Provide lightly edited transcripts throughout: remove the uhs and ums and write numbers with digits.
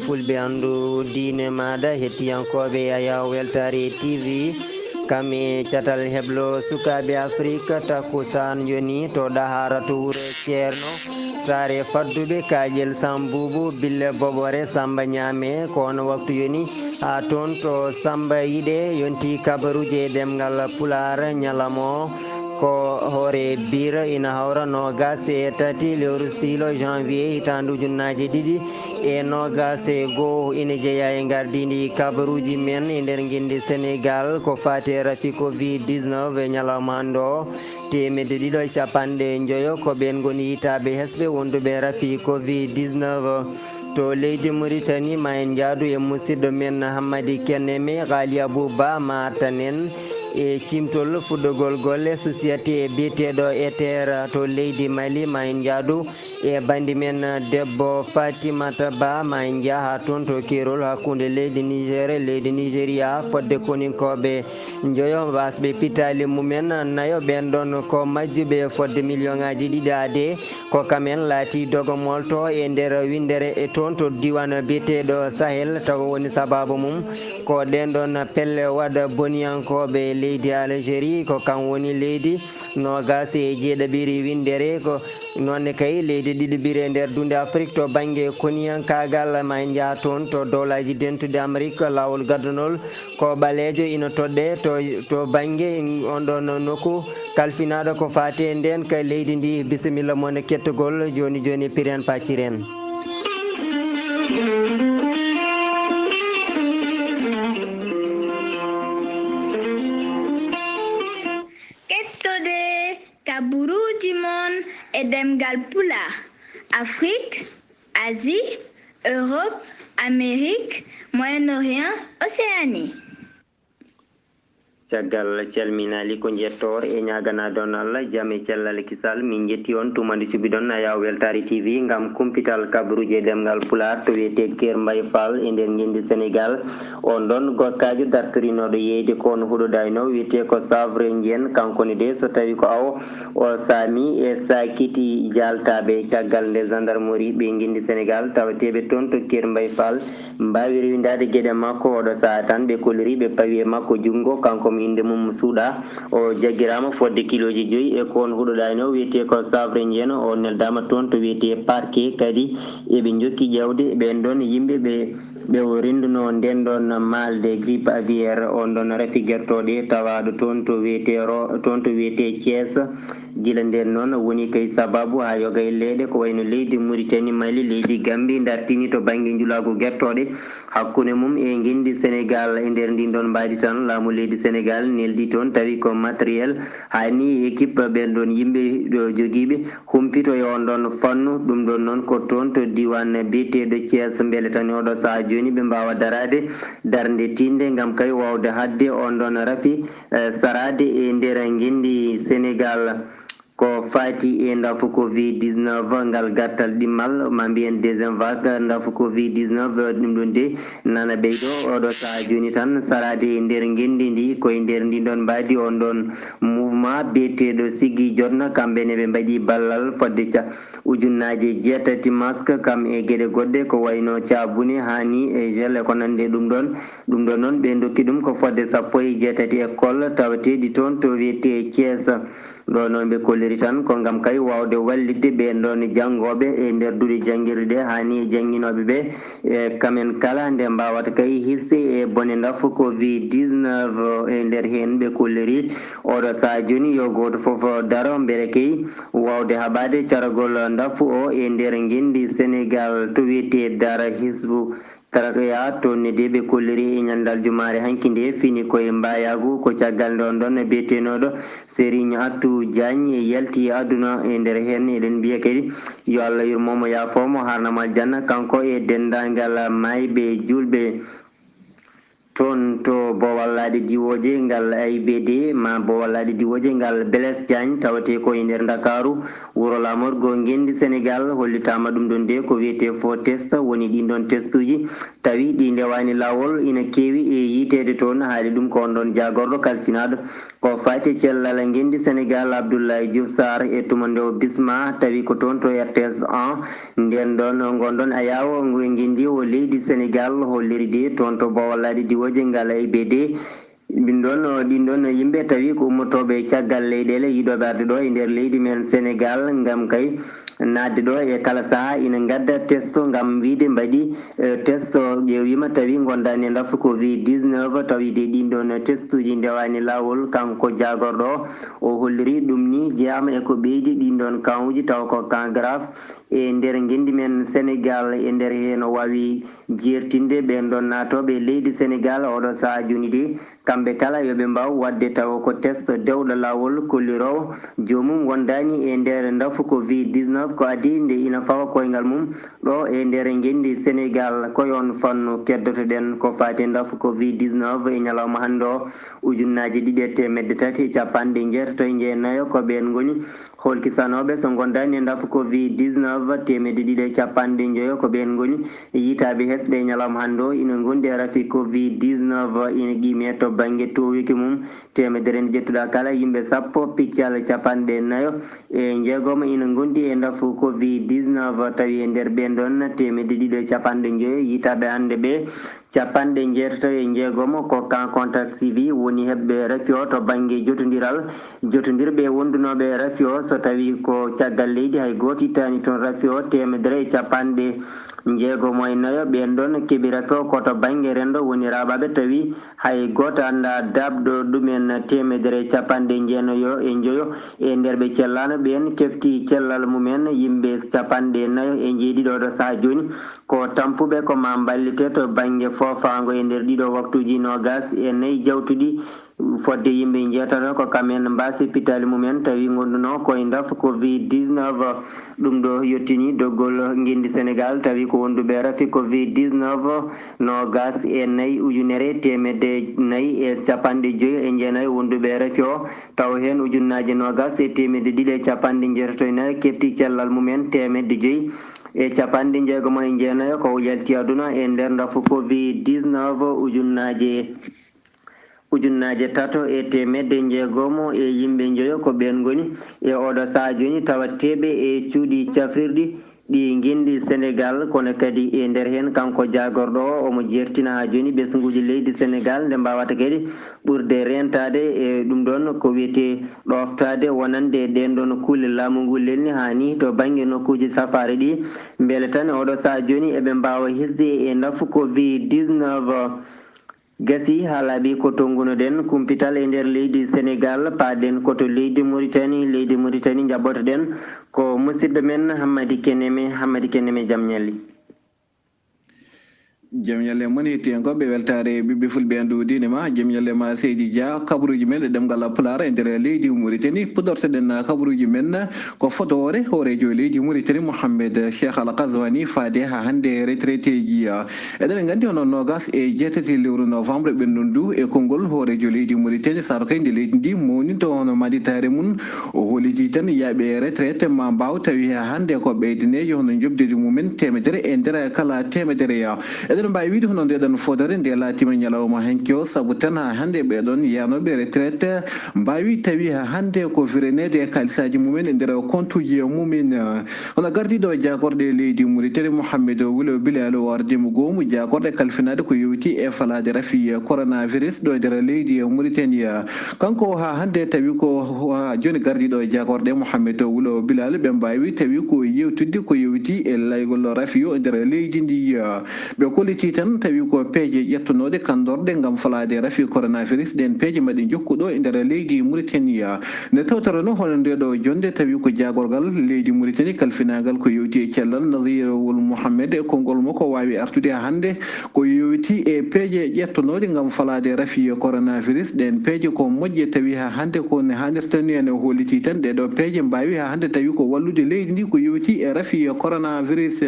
fulɓe andu diine maɗa hettiyankoɓe Aya Weltare TV kam e catal heblo sukaɓe Afrique takkusan joni to ɗahara to wuuro ceerno sare fadduɓe kaƴel Samboubou Bille Bobore Samba Ñame kono waktu joni ha toon to Samba Yiɗe yonti kabaruji e ɗemgal Pular ñalamo ko hoore bira ina hawra nogas e tati lewru silo janvier hitandu ujunnaje ɗiɗi e nogas e goho ina jeeya e gardidi kabaruji men e nder guinde Sénégal ko fati e rafi Covid-19 e ñalawma hande o temedde ɗiɗo e capanɗe joyo ko ɓen goni yitaɓe hesɓe wonduɓe rafi Covid-19 to leydi Mauritanie ma en jaadu e musidɗo men Hammadi Kenneme Ghali Abouba martanen e cimtol fuɗɗogol golle société biyeteɗo ETR to leydi Mali ma en jaadu e bandi men debbo Fatimata Ba ma en jaaha toon to Kerol hakkude leydi Niger e leydi Nigéria fodde koninkoɓe joyo wasɓe pitali mumen nayo ɓen ɗon ko majjuɓe fodde million ngaji ɗiɗi ade ko kamen laati dogomol to e nder windere e toon to diwan biyeteɗo Sahel taw woni sababu mum ko ɗen ɗon pelle waɗa boniyankoɓe leydi Algérie ko kam woni leydi nogas e jeeɗaɓiri windere ko nonne kay leydi ɗiɗiɓiri e nder dunde Afrique to banggue koniyankagal ma en jaa toon to dowlaji dentude Amérique lawol gaddunol ko ɓalejo ina toɗɗe to banggue on ɗon nokku kalfinaɗo ko fati e nden ka leydi ndi bisimilla moon kettugol joni joni piren pacciren. Kaburuji mon e demgal Pulaar Afrique, Asie, Europe, Amérique, Moyen-Orient, Océanie. caggal calminali ko jettor e ñagana don Allah jaam e cellal kisal min jetti on tumandi cuɓiɗon Aya Weltare TV gam kumpital kabaruji demgal Pular to wiyete Ker Mbaye Fall e nder guinde Sénégal on ɗon gorkajo dartorinoɗo yeyde kono huɗodayno wiyete ko Savre Ndien kankone de so tawi ko aw o saami e sakiti jaltaɓe caggal nde gendarmerie ɓe guinde Sénégal tawateɓe toon to Ker Mbaye Fall mbawi rewindade gueɗe makko oɗo saaha tan ɓe kolliri ɓe pawi e makko jungo kanko inde mum suuɗa o jagguirama fodde kiloji 5 e ko on huɗoɗayno wiyete ko Savre Ndien o neldama toon to wiyete parquet kadi eɓe jokki ƴewde ɓen ɗon yimɓe ɓe o renduno nden ɗon malde grippe aviaire on ɗon rafi guertoɗe tawaɗo toon to wiyete Thiés gila nden noon woni kay sababu ha yoga e leyɗe ko wayno leydi Mauritanie Mali leydi Gambie dartini to banggue julagu guertoɗe hakkude mum e guindi Sénégal e nder ndin ɗon mbadi tan laamu leydi Sénégal neldi toon tawi ko matériel hani équipe ɓen ɗon yimɓe ɗo joguiɓe humpito e on ɗon fannu ɗum ɗon noon ko toon to diwan biyeteɗo Thiés beele tan oɗo saaha joni ɓe mbawa darade darde tinde gam kay wawde hadde on ɗon rafi sarade e nder guindi Sénégal ko fati e ndafu Covid-19 ngal gartal ɗimmal ma mbiyen deuxiéme vague ndafu Covid-19 ɗum ɗon de nana ɓeyɗo oɗo saaha joni tan sarade e nder guendi ndi koye nder ndi ɗon mbadi on ɗon mouvement biyeteɗo Siggi Jotna kamɓene ɓe mbaɗi ballal fodde ujunnaje 6 masque kam e gueɗe goɗɗe ko wayno cabune hani e gel e ko nande ɗum ɗon noon ɓe dokki ɗum ko fodde 16 école tawateɗi toon to wiyete Thiés ɗo noon ɓe kolliri tan ko gam kay wawde wallidde ɓen ɗon janggoɓe e nder duuɗe janguirde ɗe hani e jangguinoɓe ɓe e kamen kala nde mbawata kay histe e bone ndafu Covid-19 e nder hen ɓe kolliri oɗo saaha joni yo goto foof daro beele kay wawde haɓade caragol ndafu o e nder guindi Sénégal to wiyete Dara Hisbu Taraqeya to ne de ɓe kolliri e ñandal jumare hanki nde fini koye mbayagu ko caggal nde on ɗon biyetenoɗo Serigne Atou Diagne yalti aduna e nder hen eɗen mbiya kadi yo Allah yurmomo yafomo harnamo aljanna kanko e dendagal mayɓe julɓe toon to bowallade diwoje ngal AIBD ma bowallade diwoje ngal Blaise Diagne tawate ko e nder Dakaru wuro lamorgo ngendi Sénégal hollitama ɗum ɗon de ko wiyete faux test woni ɗin ɗon test uji tawi ɗi ndewani lawol ina kewi e yitede toon haali ɗum ko on ɗon jagorɗo kalfinaɗo ko fati cellal ngendi Sénégal Abdoulaye Diouf Sarr e tumande o Bisma tawi ko toon to RTS 1 nden ɗon gonɗon a yawo ngendi o leydi Sénégal hollirde toon to bowallade diwoje ngal AIBD ɗin ɗon yimɓe tawi ko ummotoɓe caggal leyɗele yiɗoɓe arde ɗo e nder leydi men Sénégal ngam kay nadde ɗo e kala saaha ina gadda test ngam wiide mbaɗi test ƴeewima tawi gondani e ndafu Covid-19 tawide ɗin ɗon test uji ndewani lawol kanko jagorɗo o holliri ɗum ni jeeyama eko ɓeydi ɗin ɗon kan uji taw ko kan grave e nder gendi men Sénégal e nder hen o wawi jertinde ɓen ɗon natoɓe leydi Sénégal oɗo saaha joni de kamɓe kala yoɓe mbaw wadde taw ko test dewɗo lawol kollirowo jomum wondani e nder ndafu Covid-19 ko adi nde ina fawa koyngal mum ɗo e nder gendi Sénégal koyon fannu keddotoɗen ko fati ndafu Covid-19 e ñalawma hande o ujunnaje 2,390 ko ɓen goni holkisanoɓe so gondani e ndafu Covid-19 2,250 ko ɓen goni yitaɓe hesɓe e ñalawma hande o ina gondi e rafi Covid-19 ina qime to banggue towiki mum 100 jettuɗa kala yimɓe 10 piccal 49 e jeegom ina gondi e ndafu Covid-19 tawi e nder ɓen ɗon 2,250 yitaɓe hande ɓe 96 ko kan contact suivi woni heɓɓe rafi o to banggue jotodirɓe wondunoɓe rafi o so tawi ko caggal leydi hay goto ittani toon rafi o 150 ɓen ɗon keeɓi rafi o koto banggue rendo woni raɓaɓe tawi hay goto anda dabɗo ɗumen 150 e nder ɓe cellano ɓen kefti cellal mumen yimɓe 49 e jeeɗiɗo ɗo saaha joni ko tampuɓe ko ma ballite to banggue fofango e nder ɗiɗo waktuji 24 jawtuɗi fodde yimɓe jeetano ko kamen mbasi pitali mumen tawi gonduno koye ndafu Covid-19 ɗum ɗo yettini doggol gendi Sénégal tawi ko wonduɓe rafi Covid-19 24,450 wonduɓe rafi o taw hen ujunnaje 20,294 kefti cellal mumen 5,9 ko yalti aduna e nder ndafu Covid-19 ujunnaje 3,600 e yimɓe joyo ko ɓen goni e oɗo saaha joni tawateɓe e cuuɗi cafrirɗi ɗi gendi Sénégal kono kadi e nder hen kanko jagorɗo o omo jertina ha joni ɓesguji leydi Sénégal nde mbawata kadi ɓurde rentade e ɗum ɗon ko wiyete ɗoftade wonande ɗen ɗon kuule laamu ngu lelni hani to banggue nokkuji safare ɗi beele tan oɗo saaha joni eɓe mbawa hisde e ndafu Covid-19 gasi ha laaɓi ko tongunoɗen kumpital e nder leydi Sénégal paaɗen koto leydi Mauritanie jaɓɓotoɗen ko musidɗo men Hammady Keneme jaam ñalli jam yalle mon hettiyankoɓe weltare ɓiɓɓe fulɓe andude ma jam yalle ma Seydi Dia kabaruji men e ɗemgal Pulaar e nder leydi Mauritanie puɗortoɗen kabaruji men ko fotore horejo leydi Mauritanie Mohamed Cheikh Al Ghazouani faade ha hande retraité ji eɗen gandi hono nogas e jeetati lewru novembre ɓenɗon e konngol horejo leydi Mauritanie saro kayde leydi ndi mawni to hono maditare mum o hoolidi tan yaaɓe retraite ma mbaw tawi ha hande ko ɓeydanejo hono jobdedi mumen 100 e nder kala 100 eɗen mbawi wiide hono ndeɗon fodore nde laatima ñalawma henki o saabu tan ha hande ɓeɗon yanoɓe retraite mbawi tawi ha hande ko virenede e kalisaji mumen e nder compte uji mumen hono gardiɗo jagorɗe leydi Mauritanie Mouhamed Wulo Bilal o ardimo goomu jagorɗe kalfinade ko yewti e falade rafi coronavirus ɗo e nder leydi Mauritanie kanko ha hande tawi ko joni gardiɗo jagorɗe Mouhamed Wulo Bilal ɓe mbawi tawi ko yewtidde ko yewti e laygol rafi o e nder leydi ndi ɓe koliti tan tawi ko peeje ƴettunoɗe kandorde gam falade rafi coronavirus ɗen peeje maɗi jokkuɗo e nder leydi Mauritanie nde tawtoro no hono ndeɗo jonde tawi ko jagorgal leydi Mauritanie kalfinagal ko yewti e cellal Nazirul Mouhamed e konngol mo ko wawi artude ha hande ko yewti e peeje ƴettunoɗe gam falade rafi coronavirus ɗen peeje ko moƴƴe tawi ha hande ko ne hannirtani ene holliti tan ɗeɗo peeje mbawi ha hande tawi ko wallude leydi ndi ko yewti e rafi coronavirus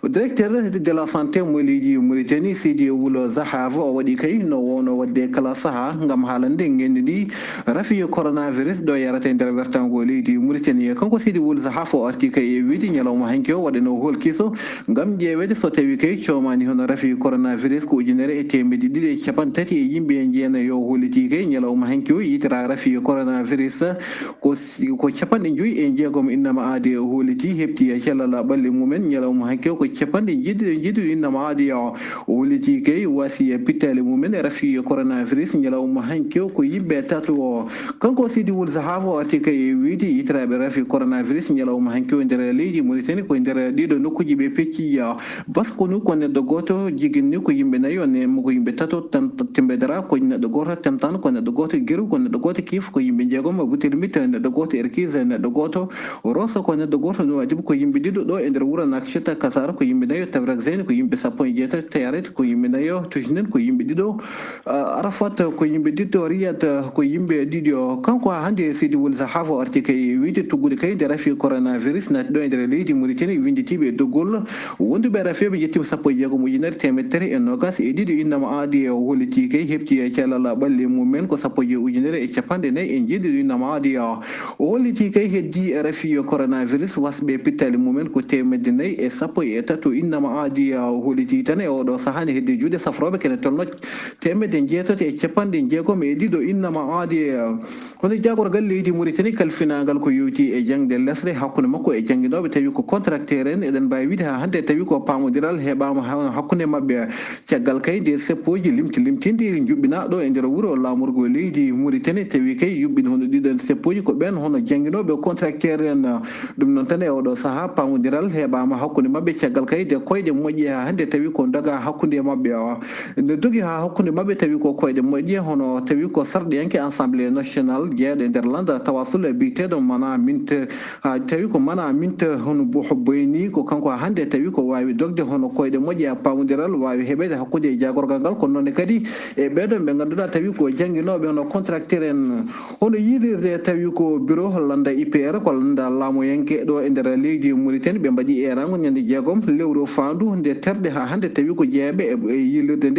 directeur de la santé moli leydi Mauritanie Sidi Wulo Zahava o waɗi kay no wono wadde kala saha ngam haalande ngenndi rafi coronavirus ɗo yarata e nder wertango leydi Mauritanie kanko Sidi Wulo Zahava o arti kay e wiide ñalawma hanki o waɗano holkiso ngam ƴeewede so tawi kay coomani hono rafi coronavirus ko ujunere e temedde ɗiɗi e capantati e yimɓe jeenayo holliti kay ñalawma hanki o yitira rafi coronavirus ko capanɗe joyi e jeegom innama aadi holliti heɓti e cellal ɓalli mumen ñalawma hanki o ko capanɗe jeeɗiɗi innama aadi o holliti kay wasi pittali mumen rafi coronavirus ñalawma hanki o ko yimɓe tatu o kanko Sidi Wul Zahava o arti kay e wiide yitiraɓe rafi coronavirus ñalawma hanki o nder leydi Mauritanie ko nder ɗiɗo nokkuji ɓe pecci baskonu ko neɗɗo goto jiguinni ko yimɓe nayyi o nemo ko yimɓe tato tembedera ko neɗɗo goto temtano ko neɗɗo goto gueru ko neɗɗo goto kiif ko yimɓe jeegom butelmit neɗɗo goto erkise neɗɗo goto rosa ko neɗɗo goto no adibu ko yimɓe ɗiɗo ɗo e nder wuuro Nouakchott Kasara ko yimɓe nayyo Tabrak Zeyne ko yimɓe sappo e jeetati Tayaret ko yimɓe nayyo Toujinen ko yimɓe ɗiɗo Arafat ko yimɓe ɗiɗo Riyad ko yimɓe ɗiɗo kanko hande Sidi Wul Zahava arti kay wiide tuggude kay nde rafi coronavirus nati ɗo e nder leydi Mauritanie winditiɓe doggol wonduɓe rafeɓe jettima sappo e jeegom ujunere temedere e nogas e ɗiɗi innama aadi o holliti kay heɓti e cellal ɓalli mumen ko sappo e ujunere e capanɗe nayyi e jeeɗiɗo innama aadi o holliti kay heddi rafi coronavirus wasɓe pittali mumen ko temedde nayyi e sappo e tato innama aadi o holliti tan e oɗo sahani hedde juuɗe safroɓe kene tolno temedde jeetati e capanɗe jeegom e ɗiɗo innama aadi hono jagorgal leydi Mauritanie kalfinagal ko yewti e jangde lesɗe hakkude makko e jangguinoɓe tawi ko contracteur en eɗen mbawi wiide ha hande tawi ko pamodiral heɓama hakkude mabɓe caggal kay nde seppoji limtinde juɓɓina ɗo e nder wuuro lamorgo leydi Mauritanie tawi kay yuɓɓini hono ɗiɗon seppoji ko ɓen hono jangguinoɓe contracteur en ɗum noon tan e oɗo saaha pamodiral heɓama hakkude mabɓe caggal kay de koyɗe moƴƴi ha hande tawi ko doga hakkude mabɓe o nde dogi ha hakkude mabɓe tawi ko koyɗe moƴƴi hono tawi ko sarɗiyanke assemblée national jeeyaɗo e nder landa tawasul biteɗo mana minte ha tawi ko mana minte hono boyni ko kanko hande tawi ko wawi dogde hono koyɗe moƴƴi ha pamodiral wawi heɓede hakkude e jagorgal ngal kono noon kadi e ɓeɗon ɓe ganduɗa tawi ko jangguinoɓe hono contracteur en hono yiɗirde tawi ko bureau landa IPR ko landa laamoyenke ɗo e nder leydi Mauritanie ɓe mbaɗi erango ñande jeegom lewru fandu nde terɗe ha hande tawi ko jeeyaɓe e yillirde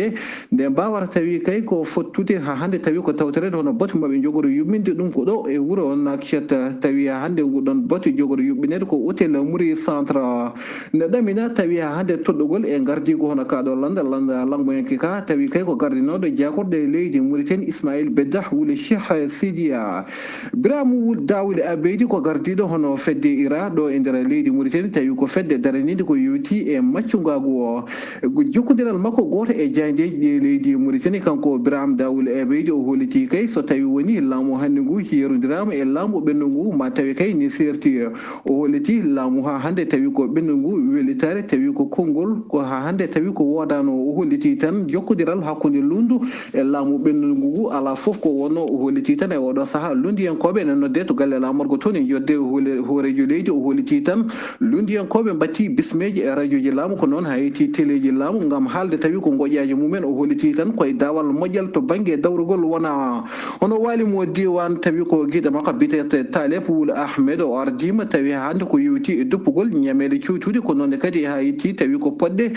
nde mbawata tawi kay ko fottude ha hande tawi ko tawtorede hono bote mabɓe jogori yumminde ɗum ko ɗo e wuuro Nouakchott tawi ha hande nguɗon bote jogori yuɓɓinede ko hôtel Mouri centre nde ɗamina tawi ha hande toɗɗogol e gardigo hono kaɗo landa langoyenke ka tawi kay ko gardinoɗo jakorde leydi Mauritanie Ismaïl Beddah wuli Cheikh Sidia Biramou Dawil Abeydi ko gardiɗo hono fedde ira ɗo e nder leydi Mauritanie tawi ko fedde daranide ko yewti e maccugagu o jokkodiral makko goto e jandeji ɗi leydi Mauritanie kanko Biram Dawil Abeydi o holliti kay so tawi woni laamu hande ngu yerodirama e laamu ɓendu ngu ma tawi kay ni serti o holliti laamu ha hande tawi ko ɓendu ngu welitare tawi ko konngol ko ha hande tawi ko wodano o holliti tan jokkodiral hakkude lundu e laamu ɓendu ngu ala foof ko wonno o holliti tan e oɗo saaha lundiyankoɓe ne nodde to galle lamorgo toon e jodde hoorejo leydi o holliti tan lundiyankoɓe mbatti bismeji e radio ji laamu ko noon ha yetti téléji laamu gam haalde tawi ko goƴaji mumen o holliti tan koye dawal moƴƴal to banggue dawrugol wona hono walimo diwan tawi ko guiɗa makko bitete Taleb Wul Ahmed o ardima tawi hande ko yewti e duppugol ñamede cuutude ko noon kadi ha yetti tawi ko poɗɗe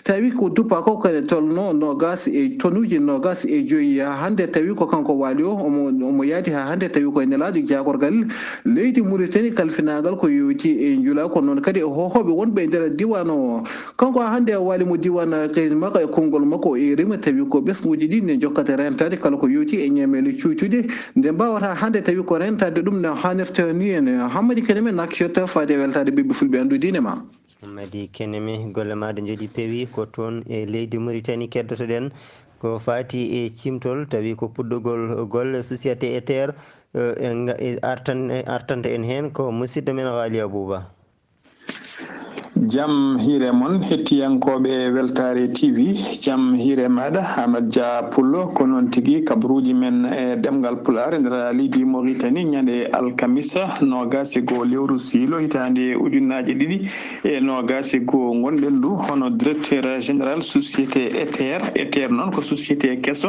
tawi ko duppa ko kene tolno nogas e tonuji nogas e joyi ha hande tawi ko kanko waali o omo yaadi ha hande tawi koye nelaɗo jagorgal leydi Mauritanie kalfinagal ko yewti e juula ko noon kadi e hohoɓe wonɓe e nder diwan o kanko hande walimo diwan kayit makko e konngol makko e rima tawi ko ɓesguji ɗi ne jokkata rentade kala ko yewti e ñamele cuutude nde mbawata hande tawi ko rentade ɗum no hannirta ni en Hammadi Keneme Nouakchott faade weltade ɓiɓɓe fulɓe andudine ma Hammadi Keneme golle maɗa jooɗi peewi ko toon e leydi Mauritanie keddotoɗen ko fati e cimtol tawi ko puɗɗogol golle société e terre artanta en hen ko musidɗo men Waly Abouba. Jam hiire moon hettiyankoɓe Weltare TV jam hiire maɗa Hamad Dia Pullo ko noon tigui kabaruji men e ɗemgal Pulaar e nder leydi Mauritanie ñande alkamisa nogase goo lewru siilo hitande ujunnaje ɗiɗi e nogase goo gonɗen ndu hono directeur général société ETR noon ko société kesso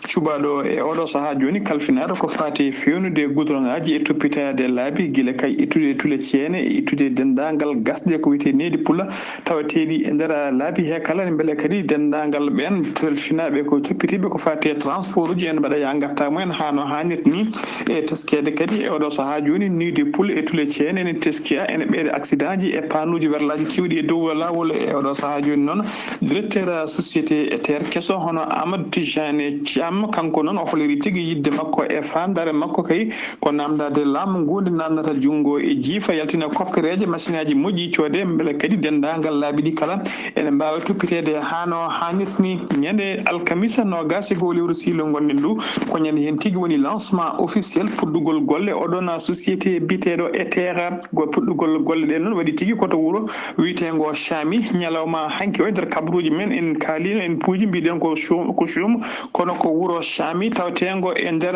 cuɓaɗo e oɗo saaha joni kalfinaɗo ko fati fewnude goudron ngaji e toppitade laabi guila kay ittude tule ceene e ittude dendagal gasɗe ko wiyete needi pula tawateɗi e nder laabi he kala ne beele kadi dendagal ɓen tolfinaɓe ko toppitiɓe ko fate transport uji en mbaɗa ya garta mumen hano hannirta ni e teskede kadi e oɗo saaha joni nide puule e tule ceene ene teskiya ene ɓeyde accident ji e panuji werlaji kewɗi e dow lawol e oɗo saaha joni noon directeur société terre kesso hono Amadou Tijane Thiam kanko noon o holiri tigui yidde makko e famdare makko kay ko namdade laamu ngu namdata junggo e jiifa yaltina koppereje machine aji moƴƴi coode beele kadi dendagal laabi ɗi kala ene mbawa toppitede hano hannirtani ñande alkamisa nogas go lewru silo gonɗen ndu ko ñande hen tigui woni lancement officiel puɗɗugol golle oɗon société biteɗo e terre go puɗɗugol golle ɗe noon waɗi tigui koto wuuro wiyetego Chami ñalawma hanki o e nder kabaruji men en kaalino en puuji mbiɗen ko chum kono ko wuuro Chami tawtengo e nder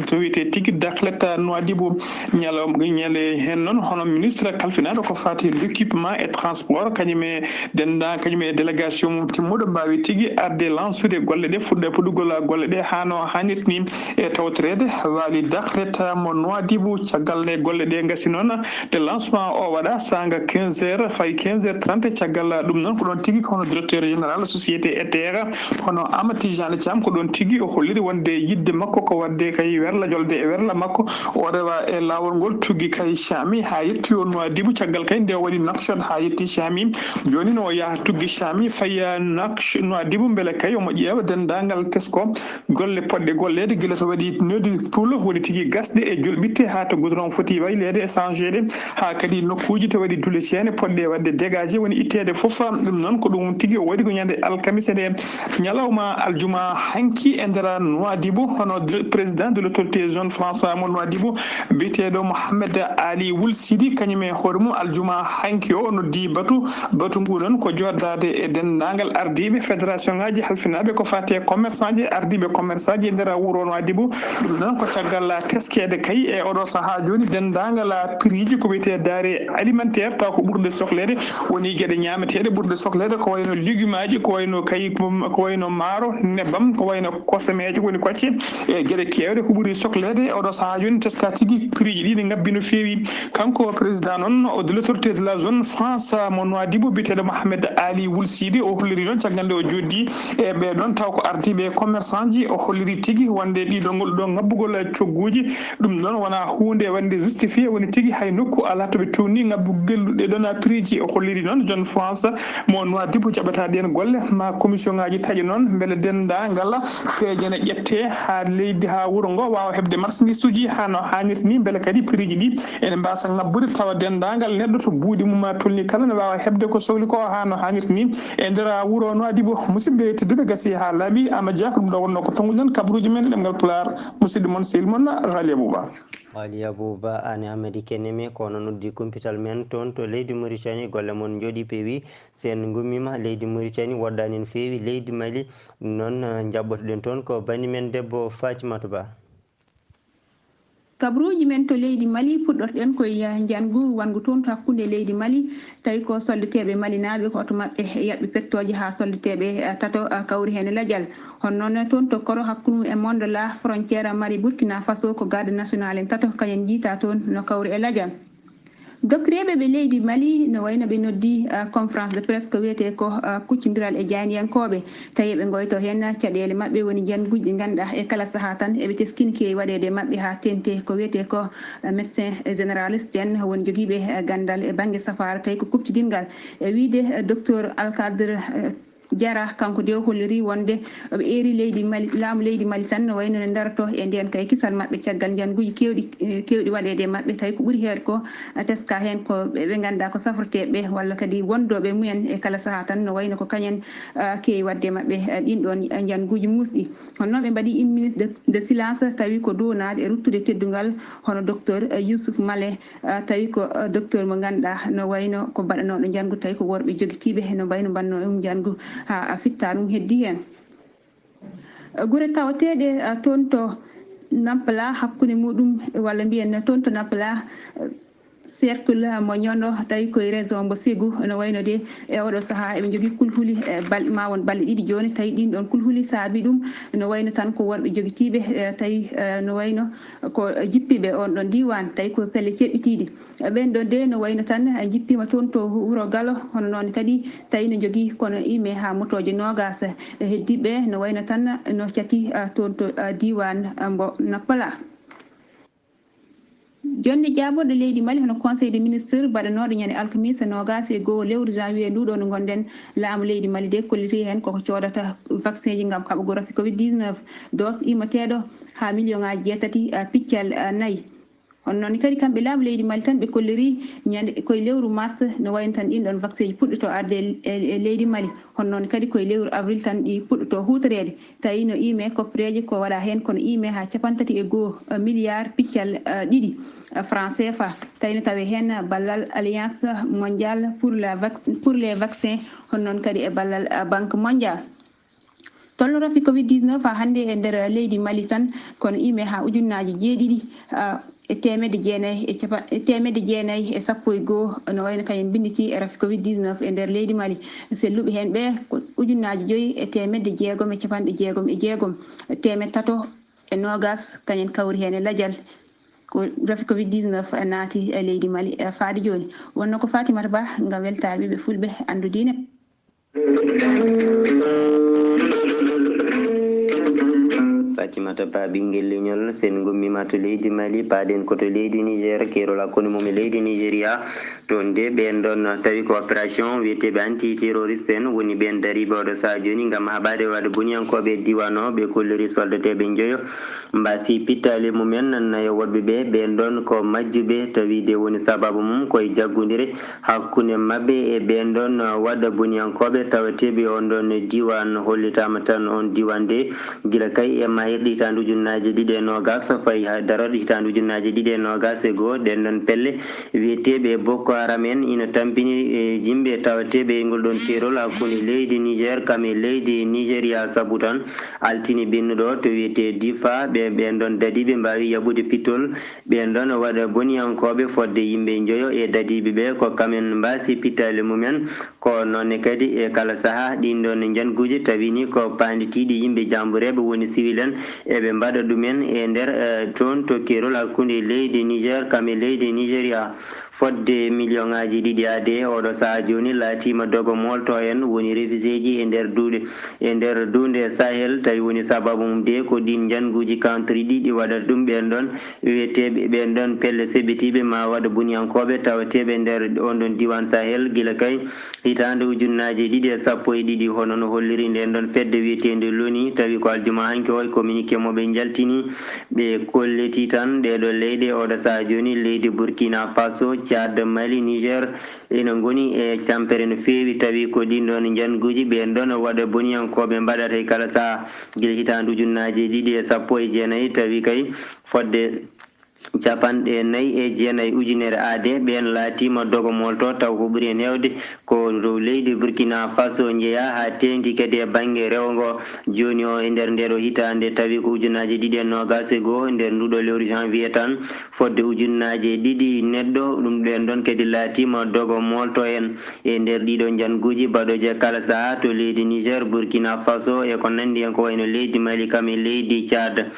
to wiyete tigui dakleta Nouadhibou ñale hen noon hono ministre kalfinaɗo ko fati l'équipement et transport kañum e délégation mum timmuɗo mbawi tigui arde lansude golle ɗe fuɗɗe puɗɗugol golle ɗe hano hannirtani e tawtorede waali dakleta mo Nouadhibou caggal nde golle ɗe gasi noon de lancement o waɗa sanga 15h fayi 15h30 caggal ɗum noon ko ɗon tigui ko hono directeur général société ETR hono Amadou Tijane Thiam ko ɗon tigui o holliri wonde yidde makko ko wadde kay werla jolde e werla makko o rewa e lawol ngol tugui kay Chami ha yetti o Nouadhibou caggal kay nde waɗi nakshot ha yetti Chami joni no yaha tugui Chami faya Nouadhibou beele kay omo ƴeewa dendagal tesko golle poɗɗe gollede guila to waɗi noddi puulo woni tigui gasɗe e julɓitte ha to goudron foti waylede e changede ha kadi nokkuji to waɗi duule ceene poɗɗe wadde dégagé woni ittede foof ɗum noon ko ɗum tigui o waɗi ko ñande alkamisa nde ñalawma aljuma hanki e nder Nouadhibou hono président de l'autorité zone François mo Nouadhibou biteɗo Mohamed Ali Wul Sidi kañum e hoore mum aljuma hanki o noddi batu ngu noon ko joddade e dendagal ardiɓe fédération ngaji halfinaɓe ko fate commerçant ji ardiɓe commerçant ji e nder wuuro Nouadhibou ɗum noon ko caggal teskede kay e oɗo saaha joni dendagal prix ji ko wiyete denrée alimentaire taw ko ɓurde sohlede woni gueɗe ñameteɗe ɓurde sohlede ko wayno légume aji ko wayno kay ko wayno maaro nebbam ko wayno kosameji woni kocce e gueɗe kewɗe ko ɓuuri sohlede oɗo saaha joni teska tigui prix ji ɗi ne ngabbi no fewi kanko président noon de l'autorité de la zone France mo Nouadhibou biteɗo Mohamed Ali Wul Sidi o holliri noon caggal nde o joddi e ɓeɗon taw ko ardiɓe commerçant ji o holliri tigui wonde ɗiɗo ngol ɗo ngabbugol cogguji ɗum noon wona hunde wande justifié woni tigui hay nokku ala toɓe towni ngabbugol ɗe ɗon prix ji o holliri noon zone France mo Nouadhibou jaɓata ɗen golle ma commission ngaji taaƴi noon beele dendagal peeje ne ƴette ha leydi ha wuuro ngo wawa hebde marchandise uji hano hannirta ni beele kadi prix ji ɗi ene mbasa ngabbude tawa dendagal neɗɗo to buuɗi mum tolni kala ne wawa hebde ko sohli ko hano hannirta ni e nder wuuro Nouadhibou musidɓe tedduɓe gasi ha laaɓi Amadou Dia ko ɗum ɗo wonno ko tonguɗen kabaruji men ɗemgal Pulaar musidɗo moon sehil moon Rali Abouba Ali Abouba an Amérique nemi kono noddi kumpital men toon to leydi Mauritanie golle moon jooɗi peewi sen gummima leydi Mauritanie woddani no feewi leydi Mali noon jaɓɓotoɗen toon ko bani men debbo Fatimata Ba. Kabruji men to leydi Mali puɗɗorɗen koye jangu wangu toon to hakkunde leydi Mali tawi ko soldateɓe malinaɓe ko to mabɓe yaɓɓe pettoje ha soldateɓe tato kawri hen ladial hono noon toon to koro hakkude e monde la frontiére Mali Burkina Faso ko garde national en tato kayen jiita toon no kawri e ladial dokkireɓe ɓe leydi Mali no wayno ɓe noddi conférence de presse ko wiyete ko kuccodiral e janiyankoɓe tawi ɓe goyto hen caɗele mabɓe woni janguji ɗi ganduɗa e kala saaha tan eɓe teskini kewi waɗede mabɓe ha tente ko wiyete ko médecin généraliste en woni joguiɓe gandal e banggue safara tawi ko kuptidingal e wiide docteur Alkadre Diara kanko de holliri wonde ɓe eri leydi Mali laamu leydi Mali tan no wayno ne daroto e nden kay kisal mabɓe caggal janguji kewɗi waɗede mabɓe tawi ko ɓuuri heede ko teska hen ko ɓe ganduɗa ko safrateɓe walla kadi wondoɓe mumen e kala saaha tan no wayno ko kañen kewi wadde mabɓe ɗin ɗon janguji musɗi hono noon ɓe mbaɗi 1 minute de silence tawi ko donade e ruttude teddugal hono docteur Youssouf Malé tawi ko docteur mo ganduɗa no wayno ko baɗanoɗo jangu tawi ko worɓe joguitiɓe no mbayno mbanno ɗum jangu ha fitta ɗum heddi hen guure tawateɗe toon to Nampala hakkude muɗum walla mbiyen toon to Nampala cercle mo ñono tawi koye région mbo Ségou no wayno de e oɗo saaha eɓe jogui kulhuli balɗe ma won balɗe ɗiɗi joni tawi ɗin ɗon kulhuli saabi ɗum no wayno tan ko worɓe joguitiɓe tawi no wayno ko jippiɓe on ɗon diwan tawi ko pelle ceɓɓitiɗi ɓen ɗon de no wayno tan jippima toon to wuuro Galo hono noon kadi tawi no jogui kono ime ha motoje nogas heddiɓe no wayno tan no cati toon to diwan mbo Nampala. jonde ƴaɓoɗo leydi Mali hono conseil des ministres mbaɗanoɗo ñande alkamisa nogas e goho lewru janvier nduɗo no gonɗen laamu leydi Mali de kolliti hen koko codata vaccin ji gam kaɓa rafi covid 19 dose immoteɗo ha million ngaji 7 piccal 4 on noon kadi kamɓe laamu leydi Mali tan ɓe kolliri ñande koye lewru mars no wayno tan ɗin ɗon vaccin ji puɗɗoto arde e leydi Mali hono noon kadi koye lewru avril tan ɗi puɗɗoto hutorede tawi no ime koppereje ko waɗa hen kono ime ha 31 milliard piccal 2 franc CFA tawi no tawi hen ballal alliance mondiale pour les vaccins hono noon kadi e ballal banque mondiale tolno rafi covid 19 ha hande e nder leydi Mali tan kono ime ha ujunnaji 7 e temedde jeenayyi e 11 no wayno kayen binditi e rafi covid 19 e nder leydi Mali selluɓe hen ɓe ko ujunnaji 5 e temedde 6 e capanɗe 6 temed tato e nogas kañen kawri hen e ladial ko rafi covid 19 naati e leydi Mali faade joni wonno ko Fatimata Ba ngam weltare ɓiɓe fulɓe andudine Fatimata Ba ɓinguel leñol sen gummima to leydi Mali paaɗen koto leydi Niger kerol hakkude mum e leydi Nigéria toon de ɓen ɗon tawi ko opération wiyeteɓe anti terroriste en woni ɓen dariɓe oɗo saha joni gam haɓade wadde boniyankoɓe diwan o ɓe kolliri soldateɓe joyo mbasi pittali mumen nayo woɗɓe ɓe ɓen ɗon ko majjuɓe tawi de woni sababu mum koye jaggudire hakkude mabɓe e ɓen ɗon waɗa boniyankoɓe tawateɓe on ɗon diwan hollitama tan on diwan de guila kay e mahirɗe hitande ujunnaje 2 e nogas fayi ha daroɗe hitande ujunnaje 2 e nogas e goho ɗen ɗon pelle wiyeteɓe Boko Haram en ina tampini e jimɓe tawateɓe e ngol ɗon terol hakkude leydi Niger kam e leydi Nigéria saabu tan altini ɓennuɗo to wiyete Difa ɓen ɗon dadiɓe mbawi yaɓude pittol ɓen ɗon waɗa boniyankoɓe fodde yimɓe joyo e dadiɓe ɓe ko kamen mbasi pittali mumen ko nonne kadi e kala saaha ɗin ɗon janguji tawini ko panditiɗi yimɓe jambureɓe woni civil en eɓe mbaɗa ɗumen e nder toon to kerol hakkude leydi Niger kam e leydi Nigéria fodde million ngaji 2 ade oɗo saha joni laatima dogo molto en woni révisé ji e nder dunde Sahel tawi woni sababu mum de ko ɗin janguji country ɗiɗi waɗata ɗum ɓen ɗon wiyeteɓe ɓen ɗon pelle seɓɓitiɓe ma waɗa buniyankoɓe tawateɓe nder on ɗon diwan Sahel guila kay hitande ujunnaji 2 hono no holliri nden ɗon fedde wiyetende loni tawi ko aljuma hanki o communiqué moɓe jaltini ɓe kolleti tan ɗeɗo leyɗe oɗo saha joni leydi Burkina Faso Tchad Mali Niger ina goni e campere no fewi tawi ko ɗin ɗon janguji ɓen ɗon waɗa boniyankoɓe mbaɗata e kala saaha guila hitande ujunnaji 2 tawi kay fodde 49 ujunere ade ɓen laatima dogo molto taw ko ɓuuri hen hewde ko dow leydi Burkina Faso jeeya ha tengti kadi e banggue rewgo joni o e nder ndeɗo hitande tawi ko ujunnaji 2 nder nduɗo lewru janvier tan fodde ujunnaji 2 neɗɗo ɗum ɓen ɗon kadi laatima dogo molto en e nder ɗiɗo janguji baɗoje kala saaha to leydi Niger Burkina Faso e ko nandi hen ko wayno leydi Mali kam e leydi Tchad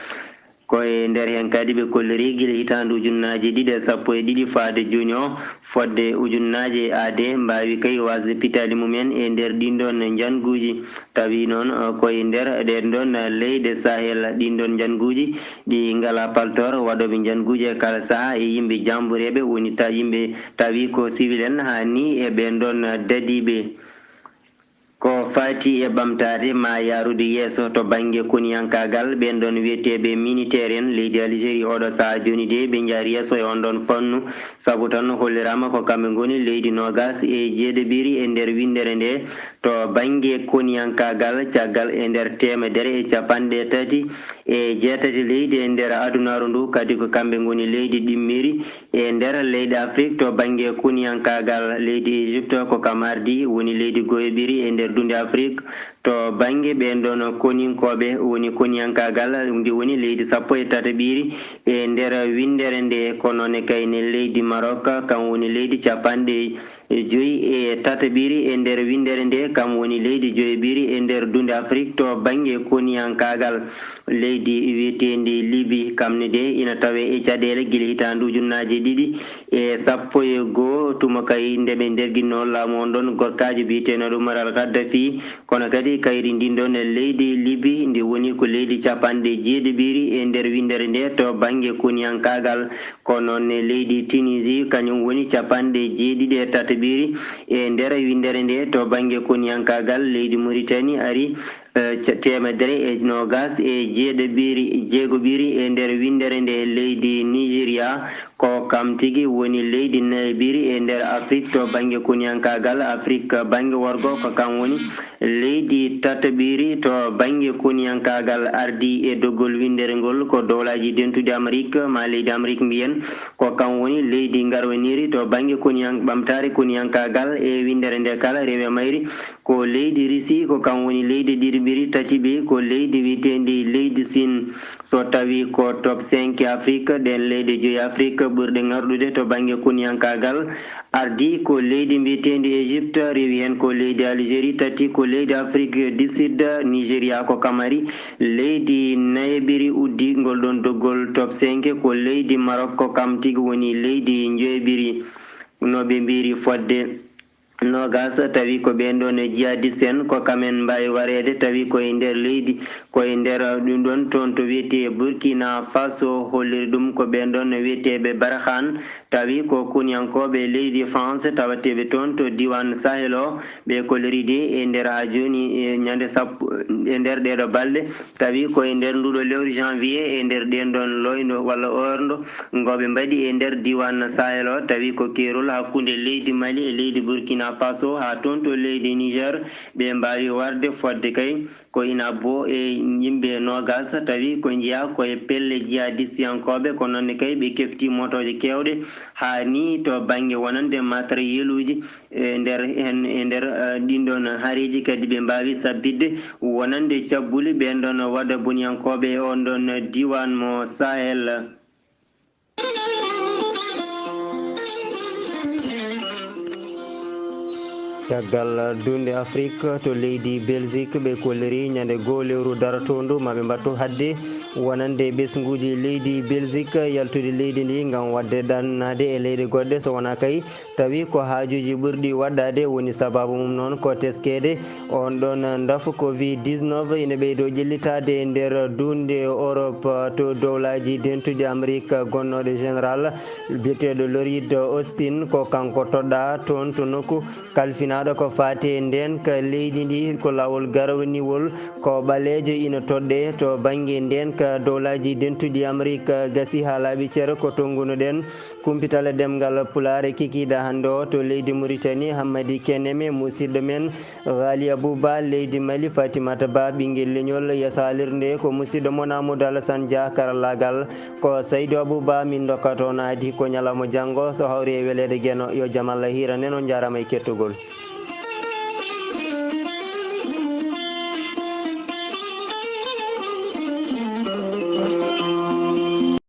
koye nder hen kadi ɓe kolliri guila hitande ujunnaji 2 faade joni o fodde ujunnaji ade mbawi kay wasde pitali mumen e nder ɗin ɗon janguji tawi noon koye nder ɗen ɗon leyɗe Sahel ɗin ɗon janguji ɗi ngala paltor waɗoɓe janguji e kala saaha e yimɓe jambureɓe woni ta yimɓe tawi ko civil en hani e ɓen ɗon dadiɓe ko fati e ɓamtade ma yarude yeeso to banggue koniyankagal ɓen ɗon wiyeteɓe militaire en leydi Algérie oɗo saha joni de ɓe jaari yeeso e on ɗon fannu saabu tan hollirama ko kamɓe goni leydi nogas e jeeɗiɓiri e nder windere nde to banggue koniyankagal caggal e nder 130 e jeetati leydi e nder adunaru ndu kadi ko kamɓe ngoni leydi ɗimmiri e nder leydi Afrique to banggue kuniyankagal leydi Égypte ko kam ardi woni leydi goyoɓiri e nder dunde Afrique to banggue ɓen ɗon koninkoɓe woni koniyankagal ndi woni leydi 13 e nder windere nde ko noon kayne leydi Maroc kam woni leydi capanɗe 5 e nder windere nde kam woni leydi 5 e nder dunde Afrique to banggue koniyankagal leydi wiyetendi Libi kamne de ina tawe e caɗele guila hitandu ujunnaje 2011 tuma kay ndeɓe nderguinno laamu on ɗon gorkaji biyetenoɗo Umar al Gaddafi kono kadi kayri ndin ɗon leydi Libi ndi woni ko leydi capanɗe 9 e nder windere nde to banggue koniyankagal ko noon leydi Tunisie kañum woni capanɗe 7 e nder windere nde to banggue koniyankagal leydi Mauritanie ari 120 e nder windere nde leydi Nigeria ko kam tigi woni leydi nayibiri e nder Afrique to banggue koniyankagal Afrique banggue worgo ko kam woni leydi tataɓiri to banggue koniyankagal ardi e doggol windere ngol ko dowlaji dentude Amérique ma leydi Amérique mbiyen ko kam woni leydi garwaniri to banggue ɓamtare koniyankagal e windere nde kala rewe mayri ko leydi Russie ko kam woni leydi ɗiɗiɓiri tatiɓe ko leydi witendi leydi Sin so tawi ko top 5 Afrique ɗen leydi 5 Afrique ɓurɗe ngarɗude to banggue koniyankagal ardi ko leydi mbiyetendi Égypte rewi hen ko leydi Algérie tati ko leydi Afrique du Sud Nigéria ko kamari leydi nayeɓiri uddi ngol ɗon doggol top 5 ko leydi Maroc ko kam tigi woni leydi joyeɓiri no ɓe mbiri fodde nogas tawi ko ɓen ɗon jihadiste en ko kamen mbawi warede tawi koye nder leydi koye nder ɗum ɗon toon to wiyete Burkina Faso holliri ɗum ko ɓen ɗon wiyeteɓe Barkhane tawi ko kuniyankoɓe leydi France tawateɓe toon to diwan Sahel o ɓe kolliride e nder ha joni e ñande sappo e nder ɗeɗo balɗe tawi koye nder nduɗo lewru janvier e nder ɗen ɗon loyno walla ordo ngoɓe mbaɗi e nder diwan Sahel o tawi ko kerol hakkude leydi Mali e leydi Burkina Faso ha toon to leydi Niger ɓe mbawi warde fodde kay ko ina bo e yimɓe nogas tawi ko jiya koye pelle jihadistiyankoɓe ko noonne kay ɓe kefti motoje kewɗe ha ni to banggue wonande matériel uji e nder ɗin ɗon haareji kadi ɓe mbawi sabbidde wonande cabbuli ɓen ɗon waɗa boniyankoɓe on ɗon diwan mo Sahel. caggal dunde Afrique to leydi Belgique ɓe kolliri ñande goo lewru daratondu maɓe mbattu hadde wonande ɓesguji leydi Belgique yaltude leydi ndi gam wadde dannade e leyɗe goɗɗe so wona kay tawi ko haajuji ɓurɗi waɗɗade woni sababu mum noon ko teskede on ɗon dafu Covid-19 ina ɓeydo ƴellitade e nder dunde Europe to dowlaji dentude Amérique gonnoɗo général biyeteɗo Lloyd Austin ko kanko toɗɗa toon to nokku kalfinaɗo ko fate nden ka leydi ndi ko lawol garwaniwol ko ɓalejo ina toɗɗe to banggue nden ka dowlaji dentuɗi Amérique gasi ha laaɓi ceero ko tongunoɗen kumpital demgal pulare kikiɗa hande o to leydi Mauritanie Hammadi Keneme musidɗo men Ghali Abouba leydi Mali Fatimata Ba ɓinguel leñol yasalirde ko musidɗo mon Amadou Alassane Dia karallagal ko Saydou Abouba min dokkato naadi ko ñalawma janggo so hawri e welede gueno yo jaam Allah hiranen on jarama e kettugol.